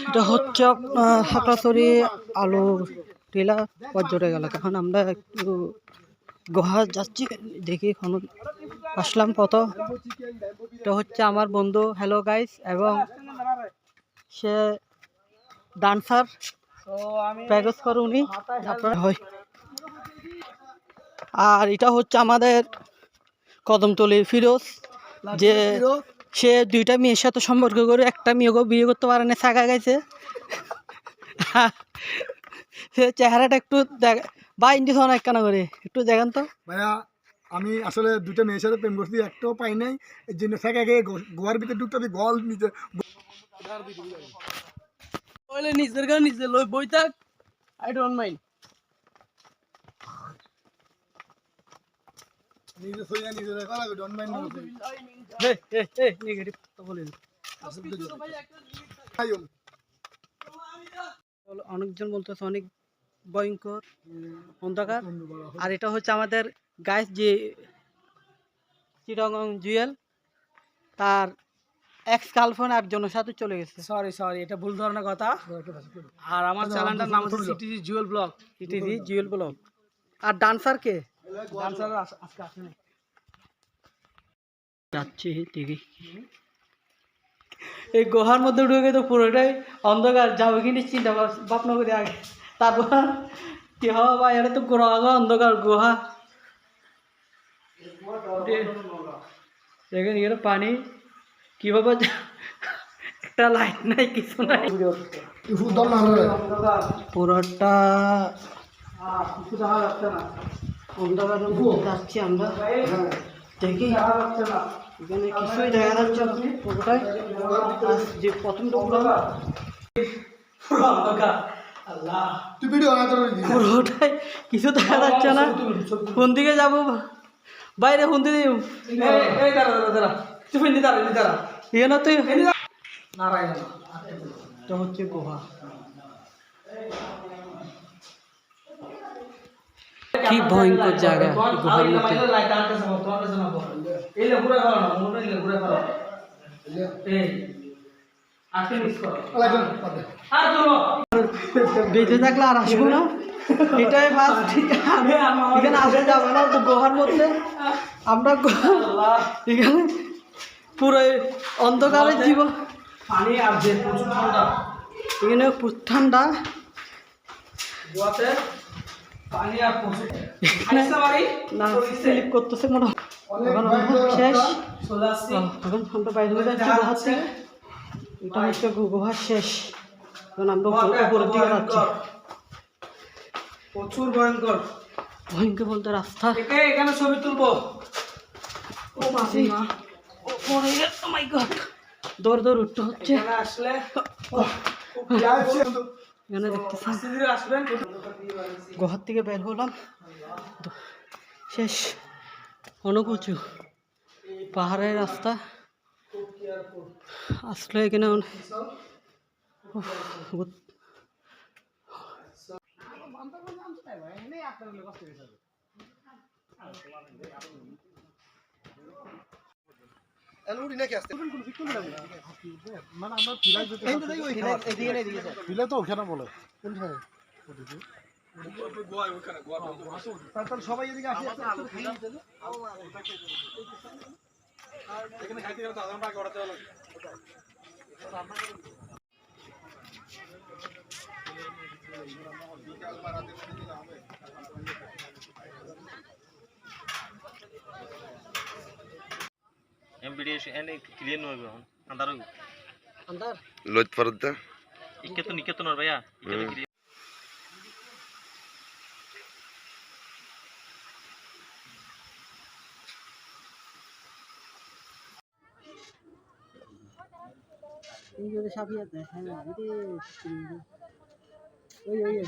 এটা হচ্ছে আপনার হাঁকড়াছড়ি আলুর টিলা পর্যটক এলাকা। এখন আমরা একটু গুহা যাচ্ছি, দেখি এখন আসলাম কত। এটা হচ্ছে আমার বন্ধু, হ্যালো গাইস, এবং সে ডান্সার প্যাকেজ করে উনি হয়। আর এটা হচ্ছে আমাদের কদমতলির ফিরোজ, যে সে দুইটা মেয়ের সাথে সম্পর্ক করে একটা মেয়েকেও বিয়ে করতে পারে না, ছাকা গেছে। সে চেহারাটা একটু বা ইন্ডিশন এক কানা করে একটু দেখেন তো ভাইয়া। আমি আসলে দুইটা মেয়ের সাথে প্রেম করছি, একটাও পাই নাই। এর জন্য ছাকা গিয়ে গোয়ার ভিতরে ঢুকতে হবে, গল নিজে নিজের গান নিজে লই বই থাক, আই ডোন্ট মাইন্ড। নিজে সইয়া নিজে দেখা লাগে, ডোন্ট মাইন্ড। নেগেটিভ তো বলেন। অনেকজন বলতেছে অনেক ভয়ঙ্কর অন্ধকার। আর এটা হচ্ছে আমাদের গাইস, যে চিটাগং জুয়েল, তার এক্স গার্লফ্রেন্ড একজনের সাথে চলে গেছে। সরি এটা ভুল ধরনের কথা। আর আমার চ্যানেলটার নাম হচ্ছে CTG Jewel blog. CTG Jewel blog. আর ডান্সার কে? ডান্সার আজকে আসেনি। যাচ্ছি দেখি, এই গুহার মধ্যে ঢুকে তো পুরোটাই অন্ধকার, যাবে কিনা চিন্তা ভাবনা করে আগে, তারপর কি হবে ভাই, এটা তো গুহা অন্ধকার গুহা। দেখেন এখানে পানি কিভাবে, একটা লাইট নাই, কিছু নাই, পুরোটা কিছু দেখা যাচ্ছে না, অন্ধকারের মধ্যে যাচ্ছি আমরা। দেখি এখানে কিছুই দেখা যাচ্ছে না, পুরোটাই যে প্রথম পুরোটাই কিছু দেখা যাচ্ছে না। কোন দিকে যাবো বাইরে, কোন দিকে এটা হচ্ছে গুহা। কি ভয়ঙ্কর জায়গা গুহার মধ্যে। বেঁচে থাকলে আর আসবো না, এটাই ফার্স্ট। এখানে আসা যাবে না তো গুহার মধ্যে। আমরা এখানে পুরো অন্ধকারের জীবন, পানি আর যে প্রচুর ঠান্ডা, এখানে প্রচুর ঠান্ডা। পানি আর প্রচুর না স্লিপ করতেছে মনে হয়। এখন শেষ, এখন আমরা বাইরে হয়ে যাচ্ছি গুহার থেকে। এটা হচ্ছে গুহার শেষ, এখন আমরা উপরের দিকে যাচ্ছি। প্রচুর ভয়ঙ্কর, ভয়ঙ্কর বলতে রাস্তা। এখানে ছবি তুলবো। ও মাসি ও মাই গড, দৌড় দৌড় উঠতে হচ্ছে। আসলে এখানে দেখতেছেন গুহার থেকে বের হলাম, শেষ। অনেক উঁচু পাহাড়ের রাস্তা, আসলে এখানে সবাই এদিকে আসে। ক্লিয়ার নয় এখন আন্দার আন্দার লইত পারদা নিকেতন আর ভাইয়া এই যে সাবিয়া দেয়, হ্যাঁ ওই